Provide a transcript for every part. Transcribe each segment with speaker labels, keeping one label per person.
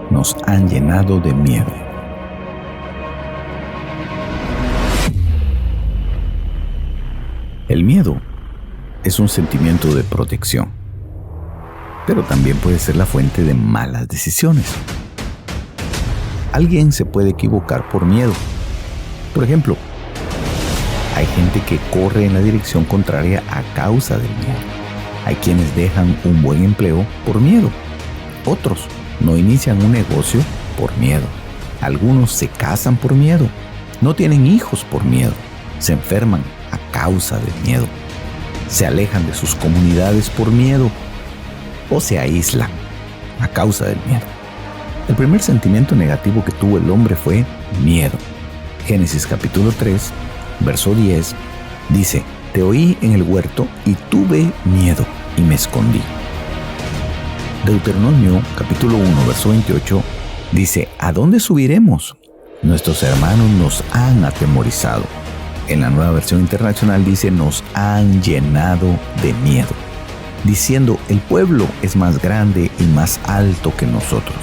Speaker 1: nos han llenado de miedo. El miedo es un sentimiento de protección, pero también puede ser la fuente de malas decisiones. Alguien se puede equivocar por miedo. Por ejemplo, hay gente que corre en la dirección contraria a causa del miedo. Hay quienes dejan un buen empleo por miedo. Otros no inician un negocio por miedo. Algunos se casan por miedo. No tienen hijos por miedo. Se enferman a causa del miedo. Se alejan de sus comunidades por miedo o se aíslan a causa del miedo. El primer sentimiento negativo que tuvo el hombre fue miedo. Génesis capítulo 3, verso 10, dice: Te oí en el huerto y tuve miedo y me escondí. Deuteronomio capítulo 1, verso 28, dice: ¿A dónde subiremos? Nuestros hermanos nos han atemorizado. En la Nueva Versión Internacional dice: nos han llenado de miedo, diciendo: el pueblo es más grande y más alto que nosotros.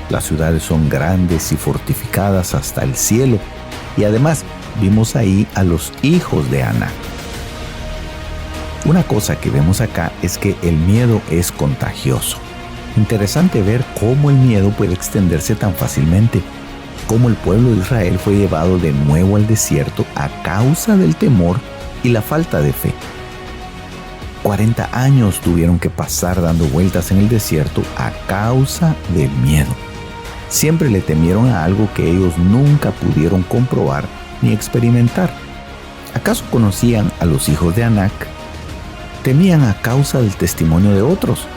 Speaker 1: Las ciudades son grandes y fortificadas hasta el cielo, y además vimos ahí a los hijos de Anac. Una cosa que vemos acá es que el miedo es contagioso. Interesante ver cómo el miedo puede extenderse tan fácilmente, cómo el pueblo de Israel fue llevado de nuevo al desierto a causa del temor y la falta de fe. 40 años tuvieron que pasar dando vueltas en el desierto a causa del miedo. Siempre le temieron a algo que ellos nunca pudieron comprobar ni experimentar. ¿Acaso conocían a los hijos de Anac? Temían a causa del testimonio de otros.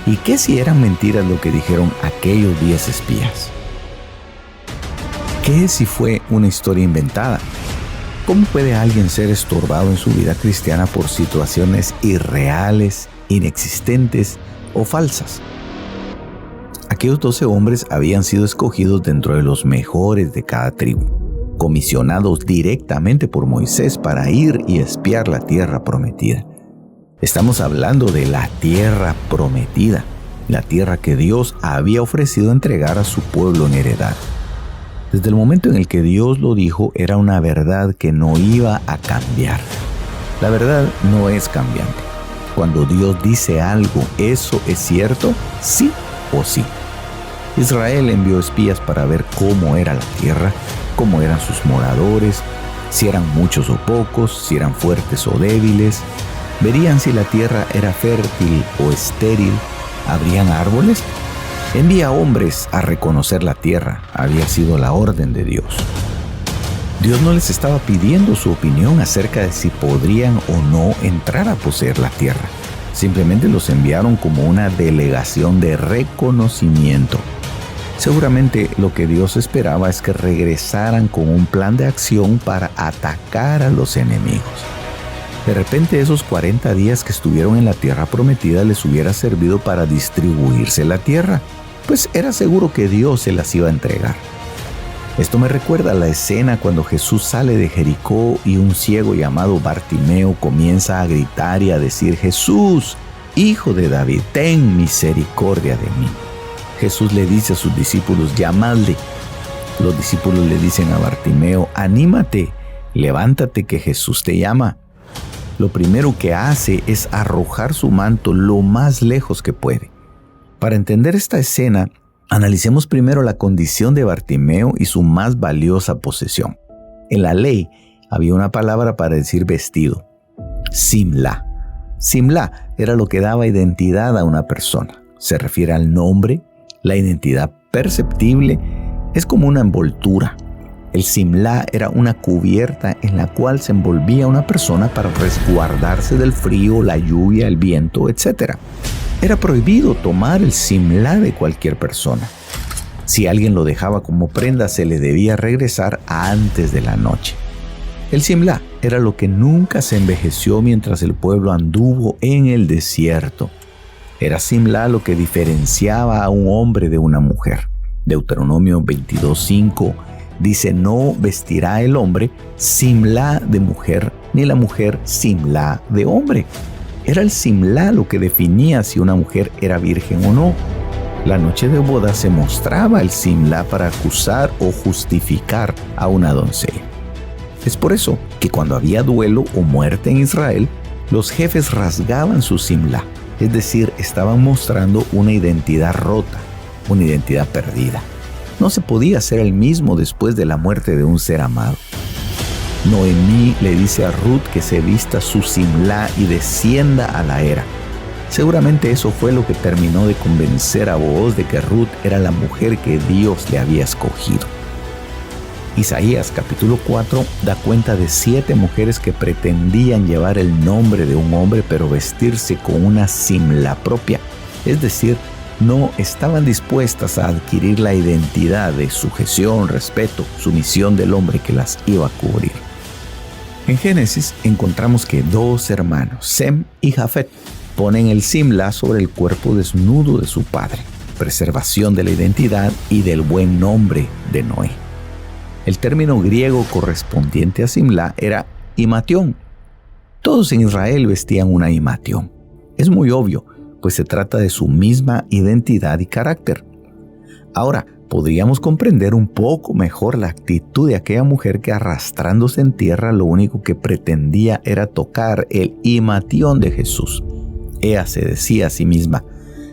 Speaker 1: ¿Y qué si eran mentiras lo que dijeron aquellos 10 espías? ¿Qué si fue una historia inventada? ¿Cómo puede alguien ser estorbado en su vida cristiana por situaciones irreales, inexistentes o falsas? Aquellos 12 hombres habían sido escogidos dentro de los mejores de cada tribu, comisionados directamente por Moisés para ir y espiar la tierra prometida. Estamos hablando de la tierra prometida, la tierra que Dios había ofrecido entregar a su pueblo en heredad. Desde el momento en el que Dios lo dijo, era una verdad que no iba a cambiar. La verdad no es cambiante. Cuando Dios dice algo, ¿eso es cierto? Sí o sí. Israel envió espías para ver cómo era la tierra, cómo eran sus moradores, si eran muchos o pocos, si eran fuertes o débiles. Verían si la tierra era fértil o estéril. ¿Habrían árboles? Envía hombres a reconocer la tierra. Había sido la orden de Dios. Dios no les estaba pidiendo su opinión acerca de si podrían o no entrar a poseer la tierra. Simplemente los enviaron como una delegación de reconocimiento. Seguramente lo que Dios esperaba es que regresaran con un plan de acción para atacar a los enemigos. De repente esos 40 días que estuvieron en la tierra prometida les hubiera servido para distribuirse la tierra, pues era seguro que Dios se las iba a entregar. Esto me recuerda a la escena cuando Jesús sale de Jericó y un ciego llamado Bartimeo comienza a gritar y a decir: Jesús, Hijo de David, ten misericordia de mí. Jesús le dice a sus discípulos: llamadle. Los discípulos le dicen a Bartimeo: anímate, levántate que Jesús te llama. Lo primero que hace es arrojar su manto lo más lejos que puede. Para entender esta escena, analicemos primero la condición de Bartimeo y su más valiosa posesión. En la ley había una palabra para decir vestido: simlá. Simlá era lo que daba identidad a una persona. Se refiere al nombre, la identidad perceptible, es como una envoltura. El simlá era una cubierta en la cual se envolvía una persona para resguardarse del frío, la lluvia, el viento, etc. Era prohibido tomar el simlá de cualquier persona. Si alguien lo dejaba como prenda, se le debía regresar antes de la noche. El simlá era lo que nunca se envejeció mientras el pueblo anduvo en el desierto. Era simlá lo que diferenciaba a un hombre de una mujer. Deuteronomio 22:5 dice: no vestirá el hombre simlá de mujer, ni la mujer simlá de hombre. Era el simlá lo que definía si una mujer era virgen o no. La noche de boda se mostraba el simlá para acusar o justificar a una doncella. Es por eso que cuando había duelo o muerte en Israel, los jefes rasgaban su simlá, es decir, estaban mostrando una identidad rota, una identidad perdida. No se podía ser el mismo después de la muerte de un ser amado. Noemí le dice a Ruth que se vista su simlá y descienda a la era. Seguramente eso fue lo que terminó de convencer a Booz de que Ruth era la mujer que Dios le había escogido. Isaías capítulo 4 da cuenta de 7 mujeres que pretendían llevar el nombre de un hombre pero vestirse con una simlá propia, es decir, no estaban dispuestas a adquirir la identidad de sujeción, respeto, sumisión del hombre que las iba a cubrir. En Génesis encontramos que 2 hermanos, Sem y Jafet, ponen el simlá sobre el cuerpo desnudo de su padre, preservación de la identidad y del buen nombre de Noé. El término griego correspondiente a simlá era imatión. Todos en Israel vestían una imatión. Es muy obvio, pues se trata de su misma identidad y carácter. Ahora, podríamos comprender un poco mejor la actitud de aquella mujer que, arrastrándose en tierra, lo único que pretendía era tocar el imatión de Jesús. Ella se decía a sí misma: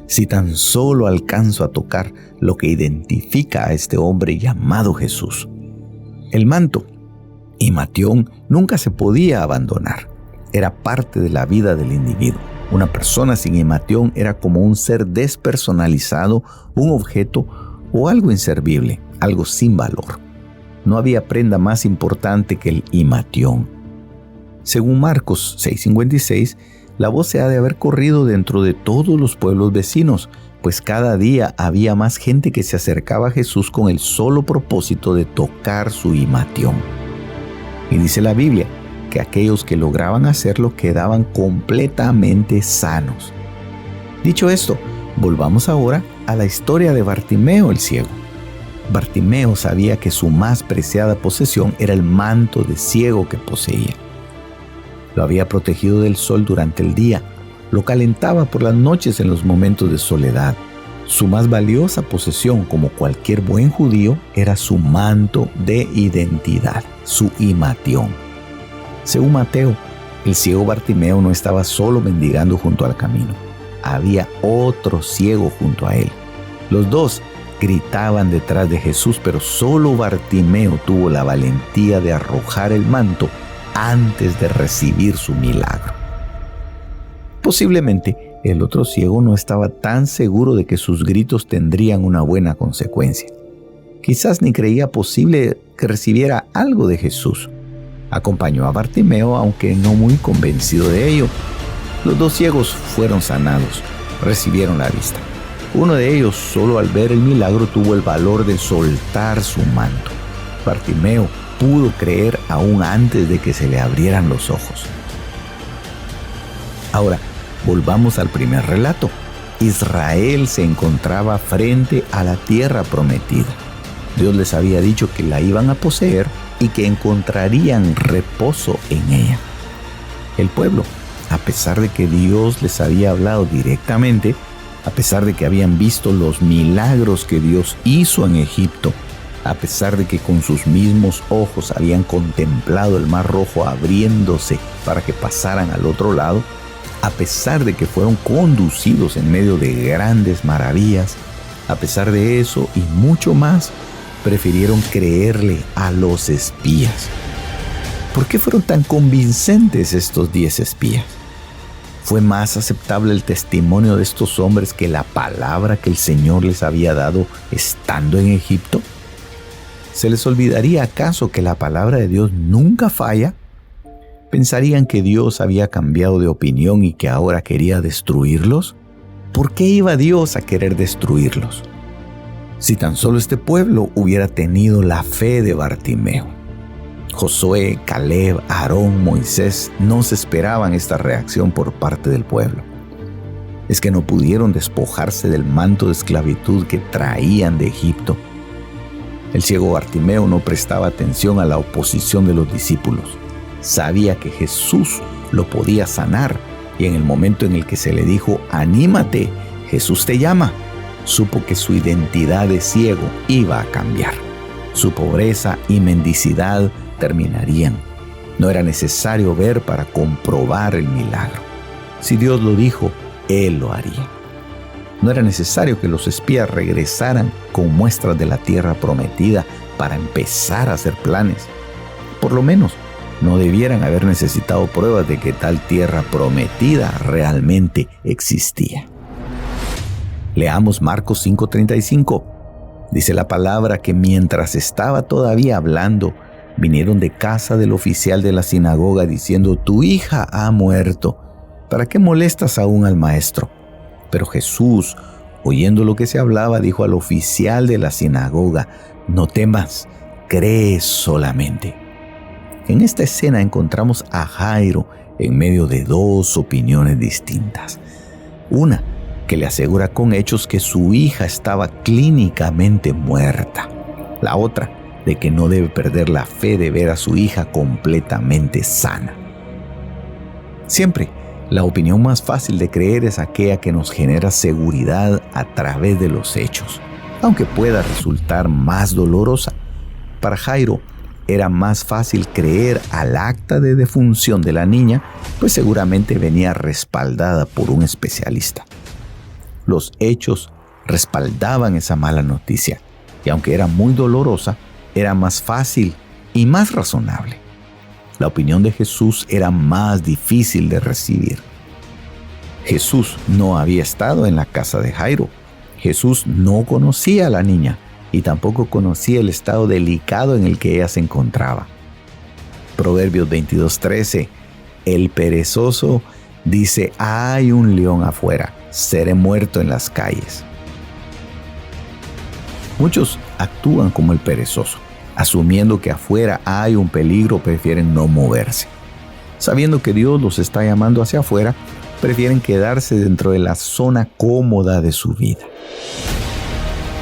Speaker 1: si tan solo alcanzo a tocar lo que identifica a este hombre llamado Jesús. El manto, imatión, nunca se podía abandonar. Era parte de la vida del individuo. Una persona sin imatión era como un ser despersonalizado, un objeto o algo inservible, algo sin valor. No había prenda más importante que el imatión. Según Marcos 6:56, la voz se ha de haber corrido dentro de todos los pueblos vecinos, pues cada día había más gente que se acercaba a Jesús con el solo propósito de tocar su imatión. Y dice la Biblia que aquellos que lograban hacerlo quedaban completamente sanos. Dicho esto, volvamos ahora a la historia de Bartimeo el ciego. Bartimeo sabía que su más preciada posesión era el manto de ciego que poseía. Lo había protegido del sol durante el día, lo calentaba por las noches en los momentos de soledad. Su más valiosa posesión, como cualquier buen judío, era su manto de identidad, su imatión. Según Mateo, el ciego Bartimeo no estaba solo mendigando junto al camino. Había otro ciego junto a él. Los dos gritaban detrás de Jesús, pero solo Bartimeo tuvo la valentía de arrojar el manto antes de recibir su milagro. Posiblemente el otro ciego no estaba tan seguro de que sus gritos tendrían una buena consecuencia. Quizás ni creía posible que recibiera algo de Jesús. Acompañó a Bartimeo, aunque no muy convencido de ello. Los 2 ciegos fueron sanados, recibieron la vista. Uno de ellos, solo al ver el milagro, tuvo el valor de soltar su manto. Bartimeo pudo creer aún antes de que se le abrieran los ojos. Ahora, volvamos al primer relato. Israel se encontraba frente a la tierra prometida. Dios les había dicho que la iban a poseer y que encontrarían reposo en ella. El pueblo, a pesar de que Dios les había hablado directamente, a pesar de que habían visto los milagros que Dios hizo en Egipto, a pesar de que con sus mismos ojos habían contemplado el Mar Rojo abriéndose para que pasaran al otro lado, a pesar de que fueron conducidos en medio de grandes maravillas, a pesar de eso y mucho más, prefirieron creerle a los espías. ¿Por qué fueron tan convincentes estos 10 espías? ¿Fue más aceptable el testimonio de estos hombres que la palabra que el Señor les había dado estando en Egipto? ¿Se les olvidaría acaso que la palabra de Dios nunca falla? ¿Pensarían que Dios había cambiado de opinión y que ahora quería destruirlos? ¿Por qué iba Dios a querer destruirlos? Si tan solo este pueblo hubiera tenido la fe de Bartimeo. Josué, Caleb, Aarón, Moisés no se esperaban esta reacción por parte del pueblo. Es que no pudieron despojarse del manto de esclavitud que traían de Egipto. El ciego Bartimeo no prestaba atención a la oposición de los discípulos. Sabía que Jesús lo podía sanar y en el momento en el que se le dijo: «Anímate, Jesús te llama», supo que su identidad de ciego iba a cambiar. Su pobreza y mendicidad terminarían. No era necesario ver para comprobar el milagro. Si Dios lo dijo, Él lo haría. No era necesario que los espías regresaran con muestras de la tierra prometida para empezar a hacer planes. Por lo menos, no debieran haber necesitado pruebas de que tal tierra prometida realmente existía. Leamos Marcos 5:35. Dice la palabra que mientras estaba todavía hablando, vinieron de casa del oficial de la sinagoga diciendo: tu hija ha muerto. ¿Para qué molestas aún al maestro? Pero Jesús, oyendo lo que se hablaba, dijo al oficial de la sinagoga: no temas, cree solamente. En esta escena encontramos a Jairo en medio de dos opiniones distintas. Una que le asegura con hechos que su hija estaba clínicamente muerta. La otra de que no debe perder la fe de ver a su hija completamente sana. Siempre, la opinión más fácil de creer es aquella que nos genera seguridad a través de los hechos, aunque pueda resultar más dolorosa. Para Jairo, era más fácil creer al acta de defunción de la niña, pues seguramente venía respaldada por un especialista. Los hechos respaldaban esa mala noticia, y aunque era muy dolorosa, era más fácil y más razonable. La opinión de Jesús era más difícil de recibir. Jesús no había estado en la casa de Jairo. Jesús no conocía a la niña y tampoco conocía el estado delicado en el que ella se encontraba. Proverbios 22:13. El perezoso dice: hay un león afuera, seré muerto en las calles. Muchos actúan como el perezoso. Asumiendo que afuera hay un peligro, prefieren no moverse. Sabiendo que Dios los está llamando hacia afuera, prefieren quedarse dentro de la zona cómoda de su vida.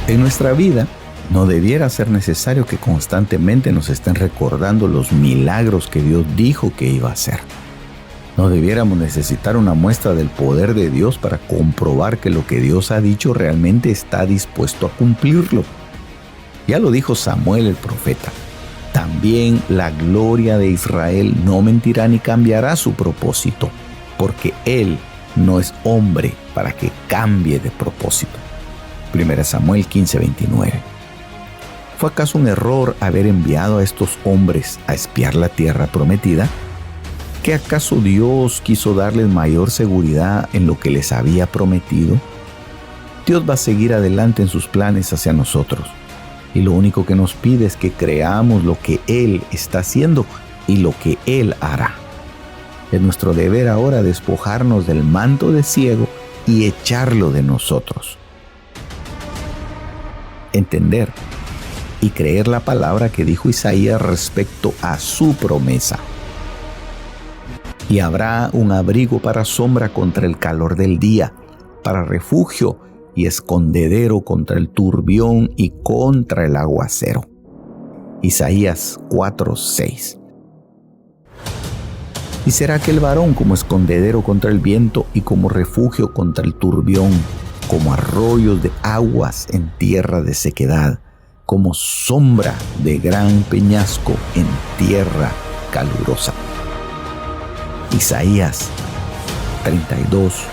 Speaker 1: En nuestra vida, no debiera ser necesario que constantemente nos estén recordando los milagros que Dios dijo que iba a hacer. No debiéramos necesitar una muestra del poder de Dios para comprobar que lo que Dios ha dicho realmente está dispuesto a cumplirlo. Ya lo dijo Samuel el profeta. También la gloria de Israel no mentirá ni cambiará su propósito, porque Él no es hombre para que cambie de propósito. 1 Samuel 15:29. ¿Fue acaso un error haber enviado a estos hombres a espiar la tierra prometida? ¿Qué acaso Dios quiso darles mayor seguridad en lo que les había prometido? Dios va a seguir adelante en sus planes hacia nosotros. Y lo único que nos pide es que creamos lo que Él está haciendo y lo que Él hará. Es nuestro deber ahora despojarnos del manto de ciego y echarlo de nosotros. Entender y creer la palabra que dijo Isaías respecto a su promesa. Y habrá un abrigo para sombra contra el calor del día, para refugio y escondedero contra el turbión y contra el aguacero. Isaías 4:6. Y será aquel varón como escondedero contra el viento y como refugio contra el turbión, como arroyos de aguas en tierra de sequedad, como sombra de gran peñasco en tierra calurosa. Isaías 32,